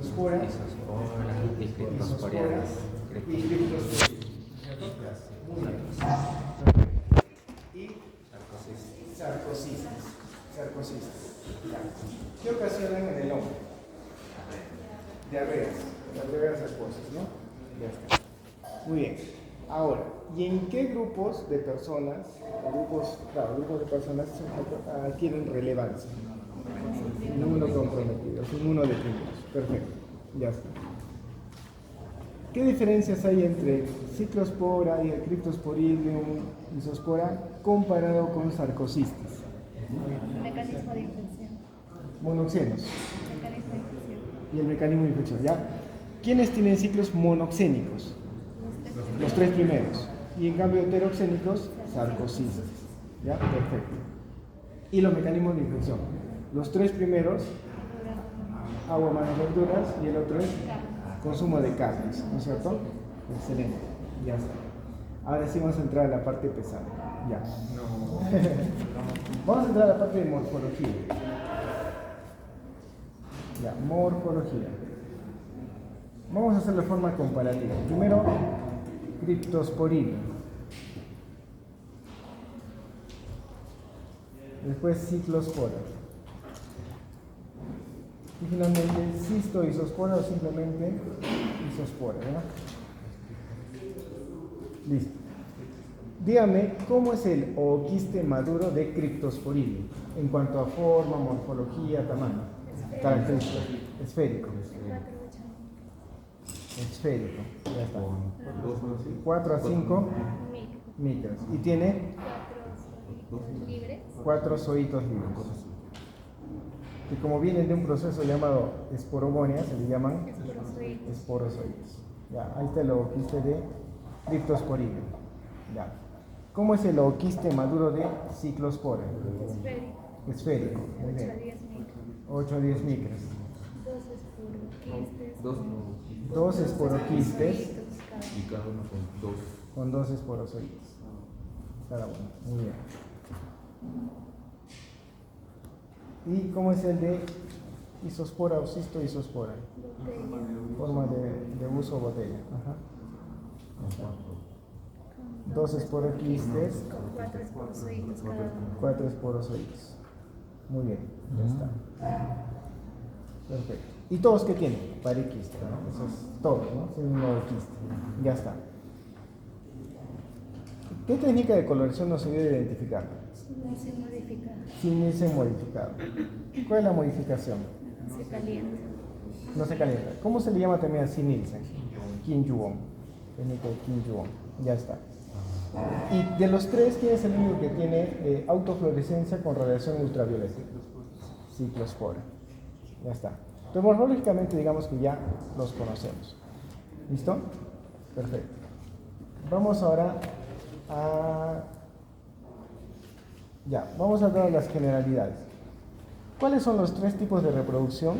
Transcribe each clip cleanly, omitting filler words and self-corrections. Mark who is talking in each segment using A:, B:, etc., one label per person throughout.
A: Isospora
B: y criptosporianas.
A: y criptosporianas. Muy bien. Y sarcocistas. ¿Qué ocasionan en el hombre? Diarreas acuosas, ¿no? Ya está. Muy bien. Ahora, ¿y en qué grupos de personas, grupos de personas adquieren relevancia? Inmunocomprometidos, inmunodeprimidos. Perfecto. Ya está. ¿Qué diferencias hay entre ciclospora y el Cryptosporidium isospora comparado con sarcocistas?
C: Mecanismo de infección.
A: Monoxenos
C: Mecanismo de infección.
A: y el mecanismo de infección, ¿ya? ¿Quiénes tienen ciclos monoxénicos? Los tres primeros. Y en cambio heteroxénicos, sarcocistas. ¿Ya? Perfecto. Y los mecanismos de infección. Los tres primeros, agua, manos, verduras, y el otro es consumo de carnes, ¿no es cierto? Excelente, ya está. Ahora sí vamos a entrar a la parte pesada. Ya. Vamos a entrar a la parte de morfología. Ya, morfología. Vamos a hacer de forma comparativa. Primero, Cryptosporidium. Después, Ciclospora. Y finalmente, cistoisospora o simplemente isospora, ¿verdad? Listo. Dígame, ¿cómo es el ooquiste maduro de Cryptosporidium en cuanto a forma, morfología, tamaño? Características. Esférico. Esférico. Ya está. 4 a 5 micras. Y tiene 4 zoitos libres. Que como vienen de un proceso llamado esporogonia, se le llaman esporozoides. Ya, ahí está el ooquiste de Cryptosporidium. Ya. ¿Cómo es el ooquiste maduro de Ciclospora? Esférico. Muy bien. 8 a 10 micras. 2 esporoquistes
B: Y cada uno
A: con 2 esporozoides. Cada uno. Muy bien. ¿Y cómo es el de isospora o cistoisospora? Forma de uso botella. Ajá. 2 esporoquistes, 4 esporozoides. Muy bien, ya está. Perfecto. ¿Y todos qué tienen? Pariquiste, ¿no? Eso es todo, ¿no? Es un ooquiste. Ya está. ¿Qué técnica de coloración nos ayuda a identificar? Sílice modificado. ¿Cuál es la modificación?
C: Se calienta.
A: No se calienta. ¿Cómo se le llama también a sílice? Kim-Yuon. Técnica de Kim-Yuon. Ya está. Y de los tres, ¿quién es el único que tiene autofluorescencia con radiación ultravioleta? Ciclospora. Ya está. Entonces, morfológicamente, digamos que ya los conocemos. ¿Listo? Perfecto. Vamos ahora vamos a dar las generalidades. ¿Cuáles son los tres tipos de reproducción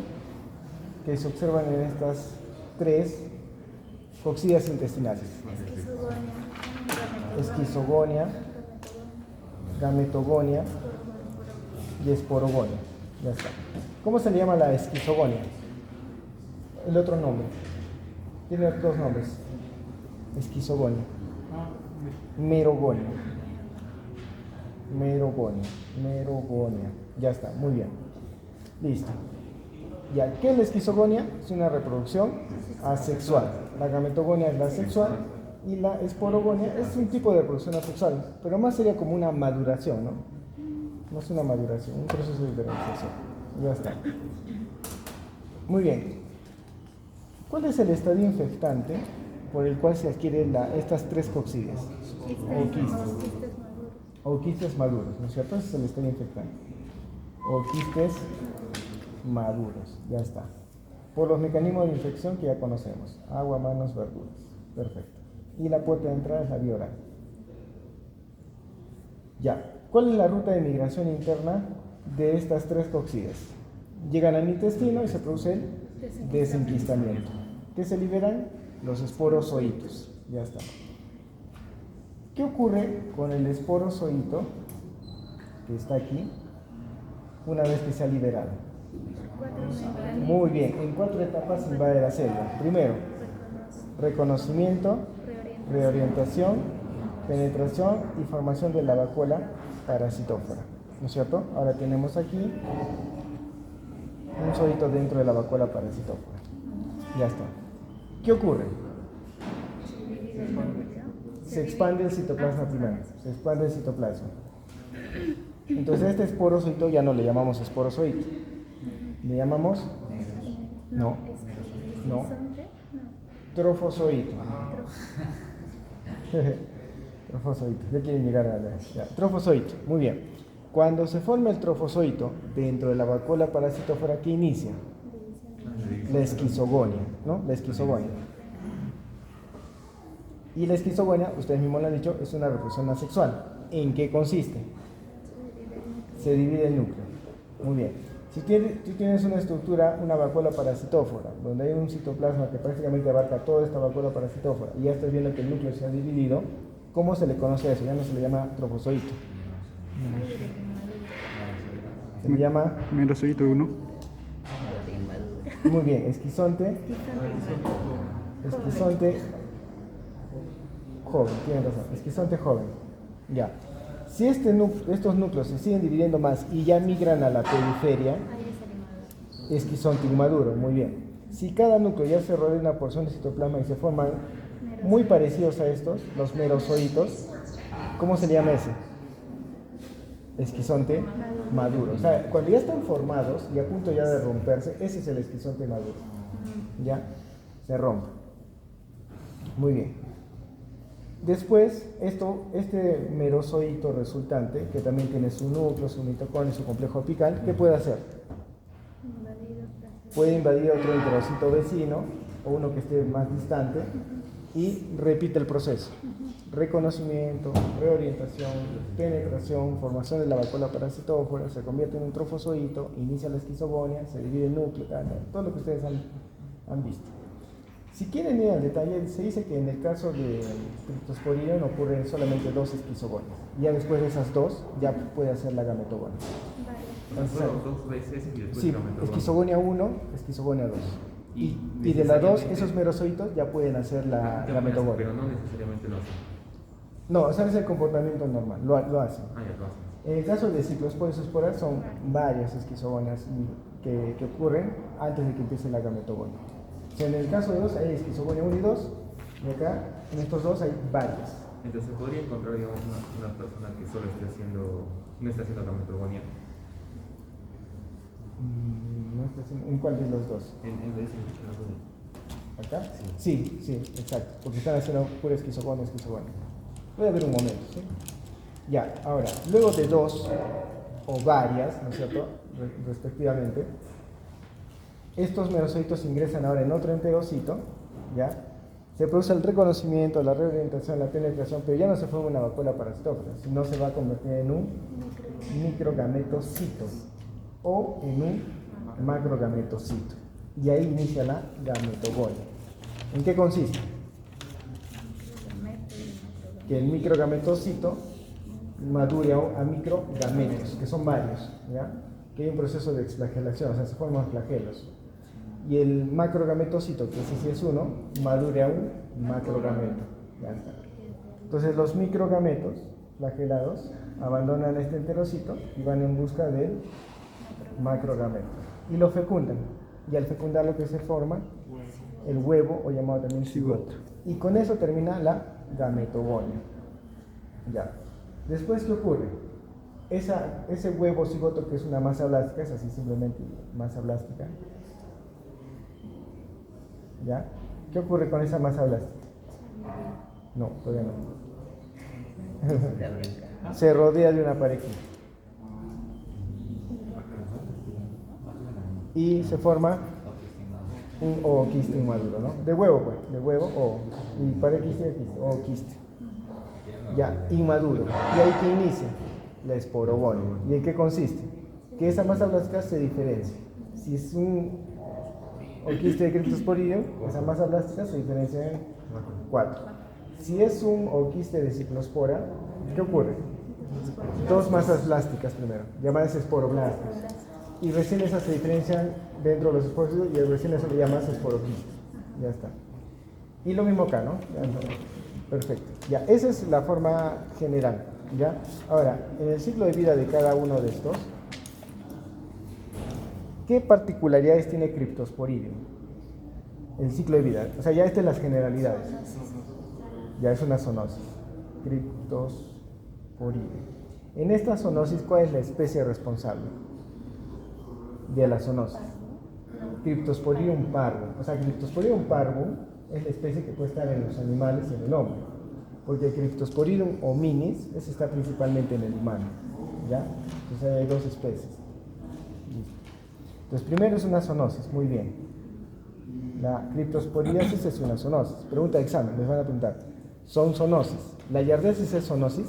A: que se observan en estas tres coccidias intestinales? Esquizogonia, gametogonia y esporogonia. Ya está. ¿Cómo se le llama la esquizogonia? El otro nombre. Tiene dos nombres. Esquizogonia. Merogonia. Ya está, muy bien. Listo. Ya, ¿qué es la esquizogonia? Es una reproducción asexual. La gametogonia es la sexual y la esporogonia es un tipo de reproducción asexual, pero más sería como una maduración, ¿no? No es una maduración, un proceso de diferenciación. Ya está. Muy bien. ¿Cuál es el estadio infectante por el cual se adquieren estas tres coccidias? O quistes maduros, ¿no es cierto? Ese es el estadio infectante. O quistes maduros, ya está. Por los mecanismos de infección que ya conocemos: agua, manos, verduras. Perfecto. Y la puerta de entrada es la vía oral. Ya. ¿Cuál es la ruta de migración interna de estas tres coccidias? Llegan al intestino y se produce el desenquistamiento. ¿Qué se liberan? Los esporozoitos. Ya está. ¿Qué ocurre con el esporozoito que está aquí una vez que se ha liberado? Muy bien, en 4 etapas invade la célula. Primero, reconocimiento, reorientación, penetración y formación de la vacuola parasitófora. ¿No es cierto? Ahora tenemos aquí un zoito dentro de la vacuola parasitófora. Ya está. ¿Qué ocurre? Se expande el citoplasma primario, se expande el citoplasma. Entonces este esporozoito ya no le llamamos esporozoito, le llamamos, no, trofozoito. Trofozoito, ya quieren llegar a la trofozoito, muy bien. Cuando se forma el trofozoito dentro de la vacuola parasitófora, ¿qué inicia? La esquizogonia, ¿no? La esquizogonia. Y la esquizogonia, ustedes mismos lo han dicho, es una reproducción asexual. ¿En qué consiste? Se divide el núcleo. Muy bien. Si tú tienes una estructura, una vacuola parasitófora, donde hay un citoplasma que prácticamente abarca toda esta vacuola parasitófora, y ya estás viendo que el núcleo se ha dividido, ¿cómo se le conoce eso? Ya no se le llama trofozoito. Se le llama...
D: Merozoito 1.
A: Muy bien, esquizonte. Esquizonte joven, tiene razón, esquizonte joven. Ya. Si estos núcleos se siguen dividiendo más y ya migran a la periferia, esquizonte inmaduro, muy bien. Si cada núcleo ya se rodea una porción de citoplasma y se forman muy parecidos a estos, los merozoitos, ¿cómo se le llama ese? Esquizonte maduro. O sea, cuando ya están formados y a punto ya de romperse, ese es el esquizonte maduro. ¿Ya? Se rompe. Muy bien. Después, este merozoito resultante, que también tiene su núcleo, su mitocondria, su complejo apical, ¿qué puede hacer? Puede invadir otro enterocito vecino o uno que esté más distante y repite el proceso. Reconocimiento, reorientación, penetración, formación de la vacuola parasitófora, se convierte en un trofozoito, inicia la esquizogonia, se divide el núcleo, todo lo que ustedes han visto. Si quieren ir al detalle, se dice que en el caso de Cryptosporidium ocurren solamente 2 esquizogonias. Ya después de esas 2, ya puede hacer la gametogonia.
B: Solo 2 veces y después
A: Sí,
B: gametogonia.
A: esquizogonia 1, esquizogonia 2. Y de la 2, esos merozoitos ya pueden hacer la gametogonia.
B: Pero no necesariamente lo hacen.
A: No, o sea, es el comportamiento normal, lo hacen.
B: Ah, ya lo hacen.
A: En el caso de Cyclosporus esporas son varias esquizogonias que ocurren antes de que empiece la gametogonia. O sea, en el caso de 2 hay esquizogonia 1 y 2, y acá en estos 2 hay varias.
B: Entonces se podría encontrar, digamos, una persona que solo no está haciendo gametogonia.
A: ¿En cuál de los 2?
B: En ese caso.
A: ¿Acá? Sí, exacto, porque están haciendo pura esquizogonia. Voy a ver un momento, ¿sí? Ya, ahora, luego de 2 o varias, ¿no es cierto?, respectivamente, estos merozoitos ingresan ahora en otro enterocito, ¿ya? Se produce el reconocimiento, la reorientación, la penetración, pero ya no se forma una vacuola parasitófora, sino se va a convertir en un microgametocito o en un macrogametocito. Y ahí inicia la gametogonia. ¿En qué consiste? Que el microgametocito madure a microgametos, que son varios, ¿ya? Que hay un proceso de exflagelación, o sea, se forman flagelos. Y el macrogametocito, que ese sí es uno, madure a un macrogameto. Ya está. Entonces los microgametos flagelados abandonan este enterocito y van en busca del macrogameto. Y lo fecundan. Y al fecundar lo que se forma, el huevo, o llamado también cigoto. Y con eso termina la gametogonia. Ya. Después, ¿qué ocurre? Ese huevo cigoto, que es una masa blástica, es así simplemente masa blástica. ¿Ya? ¿Qué ocurre con esa masa blástica? No, todavía no. Se rodea de una pareja. Y se forma un ooquiste inmaduro, ¿no? De huevo, pues, de huevo o y parequiste, ooquiste. Ya, inmaduro. ¿Y ahí qué inicia? La esporogonia. ¿Y en qué consiste? Que esa masa blástica se diferencia. Si es un ooquiste de Cryptosporidium, esa masa blástica se diferencia en 4. Si es un ooquiste de Cyclospora, ¿qué ocurre? 2 masas blásticas primero, llamadas esporoblastos. Y recién esas se diferencian dentro de los esporocitos y recién eso le llamas esporoquistes. Ya está. Y lo mismo acá, ¿no? Ya está. Perfecto. Ya, esa es la forma general. ¿Ya? Ahora, en el ciclo de vida de cada uno de estos, ¿qué particularidades tiene Cryptosporidium? El ciclo de vida. O sea, ya estas las generalidades. Ya es una zoonosis. Cryptosporidium. En esta zoonosis, ¿cuál es la especie responsable de la zoonosis? Cryptosporidium parvum. O sea, Cryptosporidium parvum es la especie que puede estar en los animales y en el hombre. Porque Cryptosporidium hominis, ese está principalmente en el humano. ¿Ya? Entonces hay dos especies. Listo. Entonces, primero es una zoonosis, muy bien. La criptosporidiasis es una zoonosis. Pregunta de examen, les van a preguntar. ¿Son zoonosis? ¿La yardiasis es zoonosis?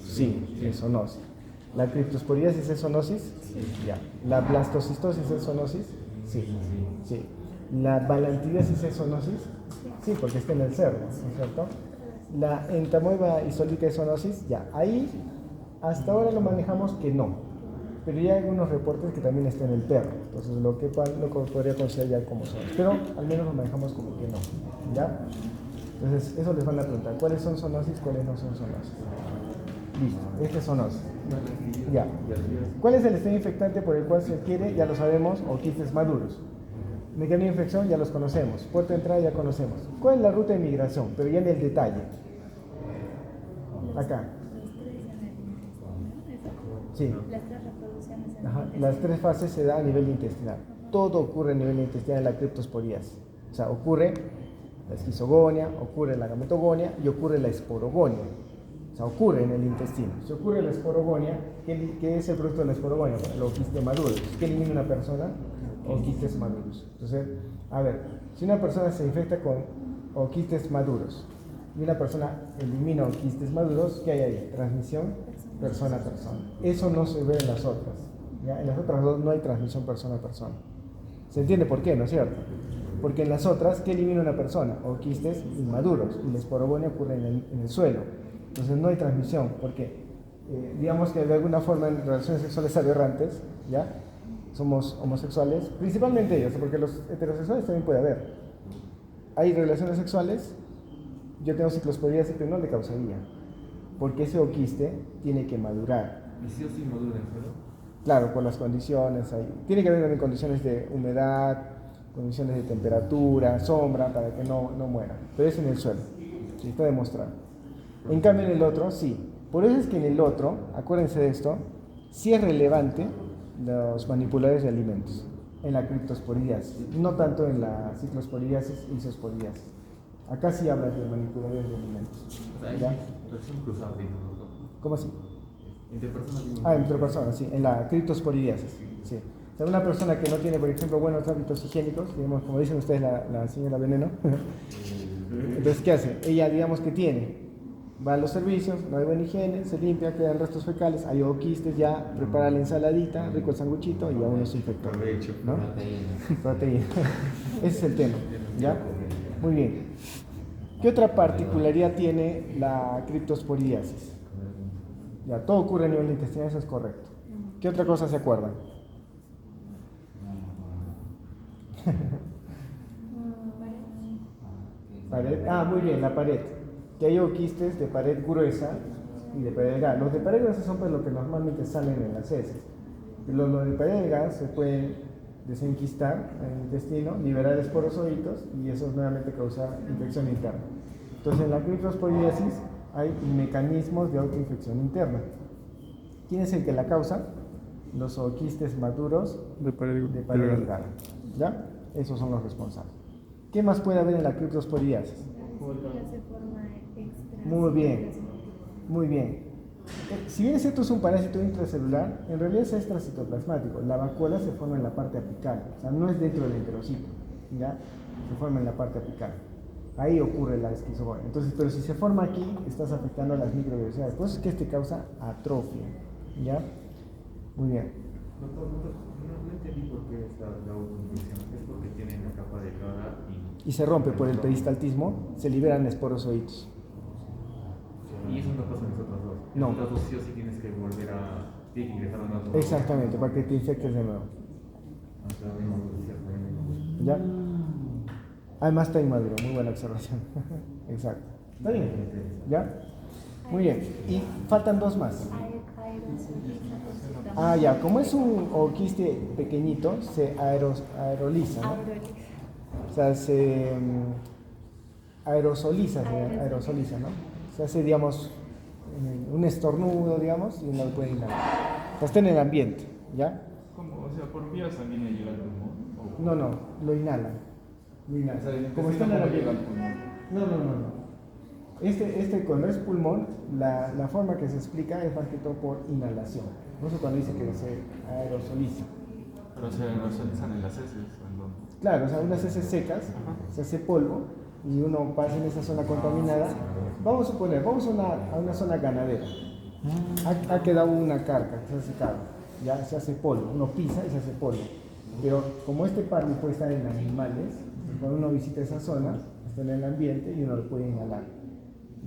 A: Sí, es zoonosis. ¿La criptosporidiasis es zoonosis? Sí. Ya. ¿La blastocistosis es zoonosis? Sí. Sí. ¿La balantidiasis es zoonosis? Sí, porque está en el cerdo, ¿no es cierto? ¿La entamoeba isólica es zoonosis? Ya. Ahí, hasta ahora lo manejamos que no. Pero ya hay algunos reportes que también está en el perro. Entonces, lo que podría considerar ya como zoonosis. Pero al menos lo manejamos como que no. ¿Ya? Entonces, eso les van a preguntar. ¿Cuáles son zoonosis? ¿Cuáles no son zoonosis? Listo. Este es zoonosis. Ya. ¿Cuál es el estado infectante por el cual se adquiere? Ya lo sabemos. O quistes maduros. Mecanismo de infección ya los conocemos. Puerta de entrada ya conocemos. ¿Cuál es la ruta de migración? Pero ya en el detalle. Acá. Sí.
C: Las tres reproducciones.
A: Ajá. Las tres fases se dan a nivel intestinal. Todo ocurre a nivel intestinal en la criptosporidiasis. O sea, ocurre la esquizogonia, ocurre la gametogonia y ocurre la esporogonia. O sea, ocurre en el intestino. Si ocurre la esporogonia, ¿qué es el producto de la esporogonia? Los quistes maduros. ¿Qué elimina una persona? Quistes maduros. Entonces, a ver, si una persona se infecta con quistes maduros y una persona elimina quistes maduros, ¿qué hay ahí? Transmisión persona a persona. Eso no se ve en las otras. ¿Ya? En las otras dos no hay transmisión persona a persona. ¿Se entiende por qué, no es cierto? Porque en las otras, ¿qué elimina una persona? Quistes inmaduros, y la esporogonia ocurre en el suelo. Entonces no hay transmisión, porque digamos que de alguna forma en relaciones sexuales aberrantes, ¿ya? Somos homosexuales, principalmente ellos, porque los heterosexuales también puede haber. Hay relaciones sexuales, yo tengo ciclosporidiasis, pero no le causaría, porque ese oquiste tiene que madurar.
B: ¿Y si o sí madura en el suelo?
A: Claro, por las condiciones ahí. Tiene que haber también condiciones de humedad, condiciones de temperatura, sombra, para que no muera. Pero es en el suelo, sí, está demostrado. En cambio en el otro, sí. Por eso es que en el otro, acuérdense de esto, sí es relevante los manipuladores de alimentos en la criptosporidiasis, no tanto en la ciclosporidiasis y isosporidiasis. Acá sí habla de manipuladores de alimentos.
B: O sea, hay relación cruzada, digamos.
A: ¿Cómo así?
B: Entre personas.
A: Entre personas, sí, en la criptosporidiasis, sí. O sea, una persona que no tiene, por ejemplo, buenos hábitos higiénicos, digamos, como dicen ustedes, la señora Veneno, entonces, ¿qué hace? Ella, digamos que tiene, va a los servicios, no hay buena higiene, se limpia, quedan restos fecales, hay quistes ya, prepara la ensaladita, rico el sanguchito y aún no se infectó, ¿no? Proteína. Ese es el tema, ¿ya? Muy bien. ¿Qué otra particularidad tiene la criptosporidiasis? Ya, todo ocurre a nivel intestinal, eso es correcto. ¿Qué otra cosa se acuerdan? Pared. Ah, muy bien, la pared. Que hay quistes de pared gruesa y de pared delgada. Los de pared gruesa son pues lo que normalmente salen en las heces. Los de pared delgada se pueden desenquistar en el intestino, liberar esporozoitos y eso nuevamente causa infección interna. Entonces en la criptosporidiasis hay mecanismos de autoinfección interna. ¿Quién es el que la causa? Los quistes maduros de pared delgada. ¿Ya? Esos son los responsables. ¿Qué más puede haber en la criptosporidiasis? Muy bien, muy bien. Si bien esto es un parásito intracelular, en realidad es extracitoplasmático. La vacuola se forma en la parte apical, o sea, no es dentro del enterocito, ¿ya? Se forma en la parte apical. Ahí ocurre la esquizogonia. Entonces, pero si se forma aquí, estás afectando a las microvenosidades. Por eso es que este causa atrofia, ¿ya? Muy bien.
B: No entendí por qué es la autoinfección. Es porque tienen la capa delgada
A: y se rompe por el peristaltismo, se liberan esporozoitos.
B: Y eso no pasa en los otros dos.
A: No.
B: En los otros dos sí o sí tienes que volver a tiene que ingresar un otro.
A: Exactamente, para que te infectes de nuevo.
B: O sea, mismo dice, pues,
A: ¿Ya? Además está inmaduro, muy buena observación. Exacto. ¿Está bien? ¿Ya? Muy bien. Y faltan dos más. Ah, ya, como es un orquídeo pequeñito, se aeroliza, ¿no? O sea, se aerosoliza, ¿no? Se hace, digamos, un estornudo, digamos, y uno lo puede inhalar. Pues está en el ambiente, ¿ya?
D: ¿Cómo? O sea, por vía sanguínea llega al pulmón.
A: No, no, lo inhalan. Lo inhalan.
D: O sea,
A: Como está en el
D: ¿cómo
A: ambiente.
D: llega al pulmón?
A: No. Cuando es pulmón, la forma que se explica es más que todo por inhalación. Por eso cuando dice que se aerosoliza.
D: Pero se aerosolizan en las heces, ¿en dónde?
A: Claro, o sea, unas heces secas, se hace polvo y uno pasa en esa zona contaminada. Vamos a suponer, vamos a una zona ganadera. Ha quedado una carga, se ha secado, ya se hace polvo, uno pisa y se hace polvo. Pero como este parli puede estar en animales, cuando uno visita esa zona, está en el ambiente y uno lo puede inhalar.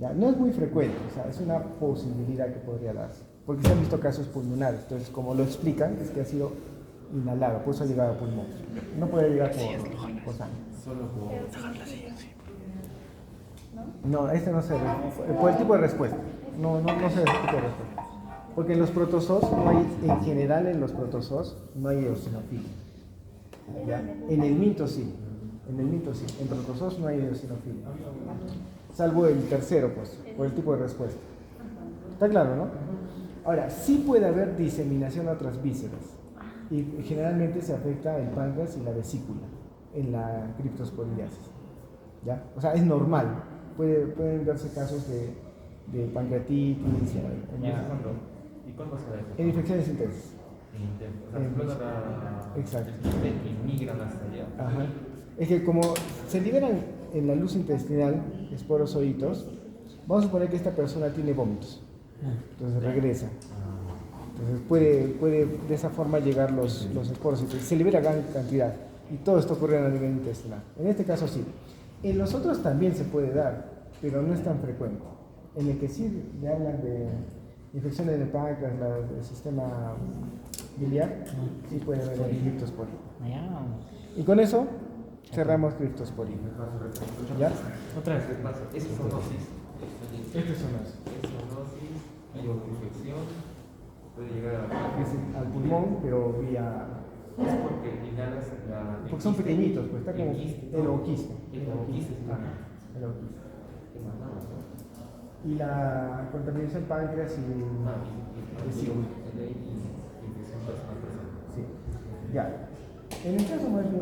A: ¿Ya? No es muy frecuente, o sea, es una posibilidad que podría darse. Porque se han visto casos pulmonares, entonces como lo explican, es que ha sido inhalado, por eso ha llegado a pulmón. No puede llegar por sangre.
B: solo por.
A: No, este no se ve, por el tipo de respuesta. No se ve el tipo de respuesta. Porque en los protozoos no hay, en general en los protozoos no hay eosinofilia. ¿Ya? En el mito sí, en protozoos no hay eosinofilia. Salvo el tercero, pues, por el tipo de respuesta. ¿Está claro, no? Ahora, sí puede haber diseminación a otras vísceras. Y generalmente se afecta el páncreas y la vesícula en la criptosporidiasis. ¿Ya? O sea, es normal. Pueden darse casos de pancreatitis.
B: ¿Y cuándo se da eso?
A: En infecciones intensas.
B: O sea, después
A: Exacto.
B: migran hasta allá.
A: Ajá. Es que como se liberan en la luz intestinal esporozoitos, vamos a suponer que esta persona tiene vómitos. Entonces regresa. Entonces puede de esa forma llegar los esporocitos. Se libera gran cantidad. Y todo esto ocurre a nivel intestinal. En este caso sí. En los otros también se puede dar, pero no es tan frecuente. En el que sí le hablan de infecciones del páncreas, del sistema biliar, sí puede haber criptosporia. Y con eso cerramos criptosporia. ¿Ya?
B: Otra vez, es zoonosis.
A: Este es una.
B: Es zoonosis, infección, puede llegar
A: Al pulmón, pero vía.
B: Es porque inhalas la.
A: Porque son pequeñitos, pues está como el oquiste.
B: El oquiste.
A: Ajá, el oquiste. Y la contaminación páncreas y vesícula. Sí. Ya. En el caso más bien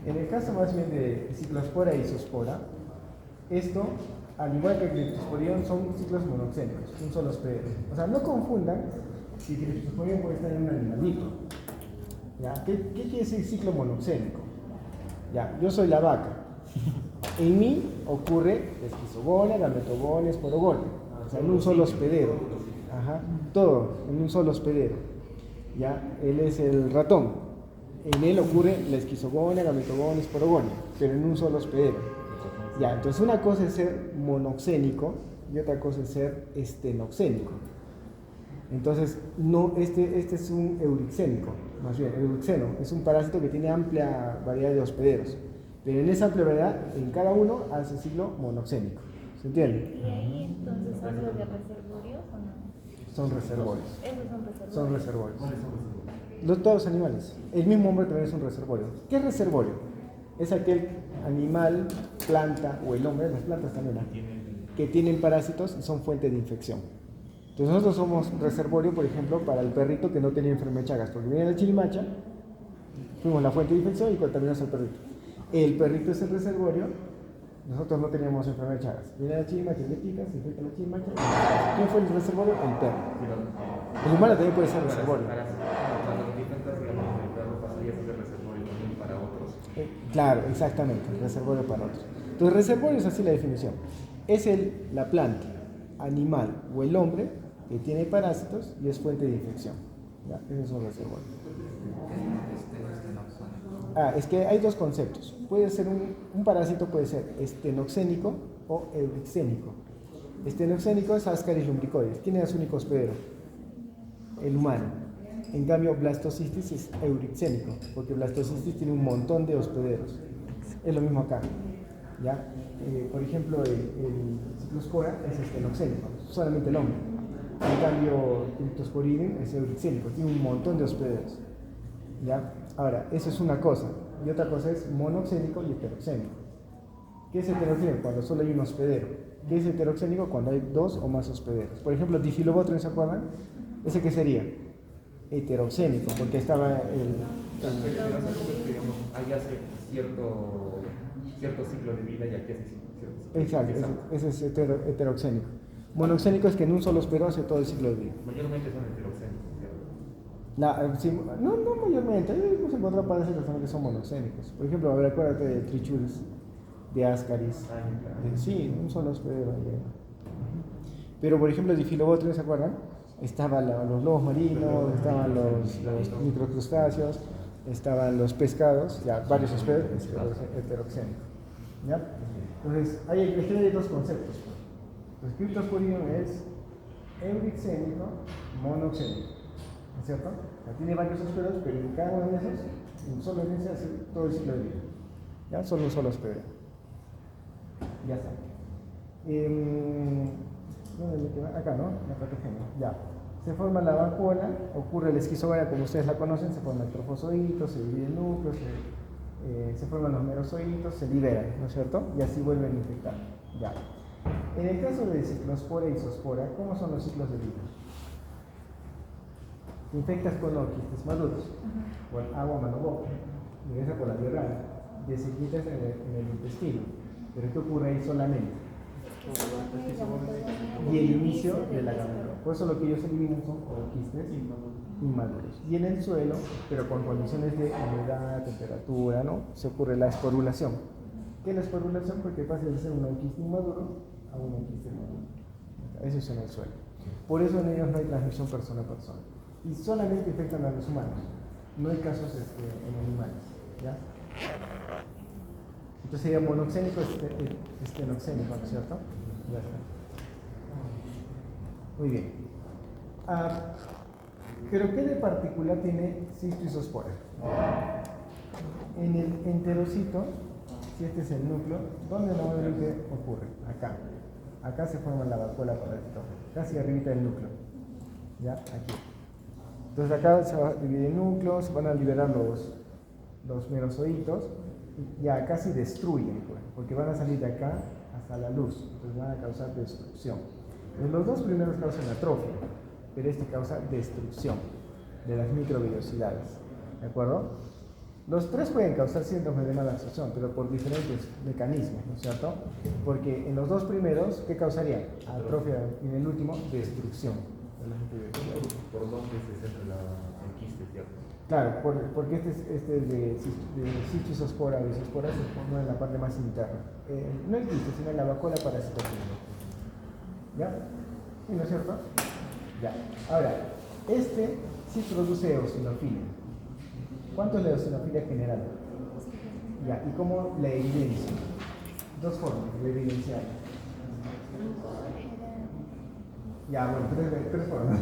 A: en el caso más bien de ciclospora y isospora, esto, al igual que el criptosporidium, son ciclos monoxénicos, un solo hospedero. O sea, no confundan si el criptosporidium puede estar en un animalito. ¿Ya? ¿Qué quiere decir ciclo monoxénico? Ya, yo soy la vaca. En mí ocurre esquizogonia, gametogonia, esporogonia. O sea, en un solo hospedero. Ajá, todo en un solo hospedero. Ya, él es el ratón. En él ocurre la esquizogonia, gametogonia, esporogonia, pero en un solo hospedero. Ya, entonces una cosa es ser monoxénico y otra cosa es ser estenoxénico. Entonces, no, este es un eurixénico, más bien, eurixeno, es un parásito que tiene amplia variedad de hospederos. Pero en esa amplia variedad, en cada uno hace ciclo monoxénico. ¿Se entiende?
C: ¿Y ahí entonces son los de reservorios o no?
A: Son reservorios.
C: Esos son reservorios.
A: Son reservorios. Todos los animales. El mismo hombre también es un reservorio. ¿Qué es reservorio? Es aquel animal, planta o el hombre, las plantas también, que tienen parásitos y son fuente de infección. Entonces nosotros somos reservorio, por ejemplo, para el perrito que no tenía enfermedad de Chagas, porque viene la chilimacha, fuimos la fuente de infección y contaminamos al perrito. El perrito es el reservorio, nosotros no teníamos enfermedad de Chagas. Viene la chilimacha, le pica, se infecta la chilimacha. ¿Quién fue el reservorio? El perro. El humano también puede ser reservorio. Claro, exactamente, reservorio para otros. Entonces, reservorio es así la definición. Es la planta, animal o el hombre que tiene parásitos y es fuente de infección. ¿Ya? Ese es un reservorio. Es que hay dos conceptos. Puede ser un parásito puede ser estenoxénico o eurixénico. Estenoxénico es Ascaris lumbricoides. ¿Quién es su único hospedero? El humano. En cambio, Blastocystis es eurixénico, porque Blastocystis tiene un montón de hospederos. Es lo mismo acá. ¿Ya? Por ejemplo, el Ciclospora es estenoxénico, solamente el hombre. En cambio, Cryptosporidium es eurixénico, tiene un montón de hospederos. ¿Ya? Ahora, eso es una cosa. Y otra cosa es monoxénico y heteroxénico. ¿Qué es heteroxénico? Cuando solo hay un hospedero. ¿Qué es heteroxénico? Cuando hay dos o más hospederos. Por ejemplo, Diphyllobothryn, ¿se acuerdan? ¿Ese qué sería? Heteroxénico, porque estaba el...
E: Digamos, ahí hace cierto ciclo de vida y aquí hace cierto ciclo.
A: Exacto, ese es heteroxénico. Monoxénico es que en un solo hospedero hace todo el ciclo de vida.
E: Mayormente son heteroxénicos.
A: No mayormente, hemos encontrado parásitos también que son monoxénicos. Por ejemplo, a ver, acuérdate de Trichuris, de Ascaris. Sí, un solo hospedero. Pero por ejemplo, Diphyllobothryn, ¿se acuerdan? Estaban los lobos marinos, estaban los microcrustáceos, estaban los pescados, ya varios hospederos heteroxénicos. ¿Ya? Entonces, hay dos conceptos. El Cryptosporidium es eurixénico, monoxénico. ¿No es cierto? Tiene varios hospederos, pero en cada uno de esos, en solo en ese hace todo el ciclo de vida. ¿Ya? Solo un solo hospedero. Ya está. ¿Dónde me queda? Acá, ¿no? La patogenia. Ya. Se forma la vacuola, ocurre la esquizogaria como ustedes la conocen, se forman trofozoitos, se divide el núcleo, se forman los merozoitos, se liberan, ¿no es cierto? Y así vuelven a infectar. Ya. En el caso de Ciclospora y Zoospora, ¿cómo son los ciclos de vida? Infectas con quistes maduros, con agua mano boca, ingresa por la vía oral, desinfectas en el intestino. Pero ¿qué ocurre ahí solamente? Y el inicio de la gametogenia. Por eso lo que ellos eliminan son quistes inmaduros. Y en el suelo, pero con condiciones de humedad, temperatura, ¿no? Se ocurre la esporulación. ¿Qué es la esporulación? Porque pasa de ser un onquiste inmaduro a un onquiste maduro. Eso es en el suelo. Por eso en ellos no hay transmisión persona a persona. Y solamente infectan a los humanos. No hay casos en animales. ¿Ya? Entonces sería monoxénico, estenoxénico, ¿no es cierto? Ya está. Muy bien. Pero ¿qué de particular tiene Cistoisospora? En el enterocito, si este es el núcleo, ¿dónde normalmente ocurre? Acá. Acá se forma la vacuola parasitógena, casi arribita del núcleo. ¿Ya? Aquí. Entonces acá se va a dividir el núcleo, se van a liberar los merozoitos y ya casi destruyen, pues, porque van a salir de acá hasta la luz, entonces van a causar destrucción. Entonces, los dos primeros causan atrofia, pero este causa destrucción de las microvellosidades, ¿de acuerdo? Los tres pueden causar síntomas de mala absorción, pero por diferentes mecanismos, ¿no es cierto? Porque en los dos primeros, ¿qué causaría? Atrofia, y en el último, destrucción de las microvellosidades.
E: ¿Por dónde se centra el quiste, cierto?
A: Claro, porque este es de Cistoisospora o Isospora se forma en la parte más interna. No el quiste, sino en la vacuola parasitógena. ¿Ya? ¿Sí, no es cierto? Ya. Ahora, este sí produce eosinofilia. ¿Cuánto es la eosinofilia general? Ya, ¿y cómo la evidencia? Dos formas de evidenciar. Ya, bueno, tres formas.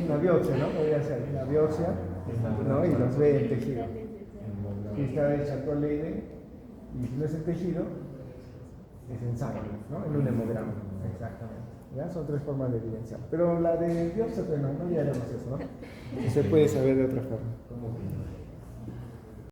A: Una biopsia, ¿no? Podría ser una biopsia, ¿no? Y los ve el tejido. Que está hecha con Leiden, y si no es el tejido, es en sangre, ¿no? En un hemograma, exactamente. ¿Ya? Son tres formas de evidenciar. Pero la de biopsia, pues no llegaremos a eso, ¿no? Se puede saber de otra forma.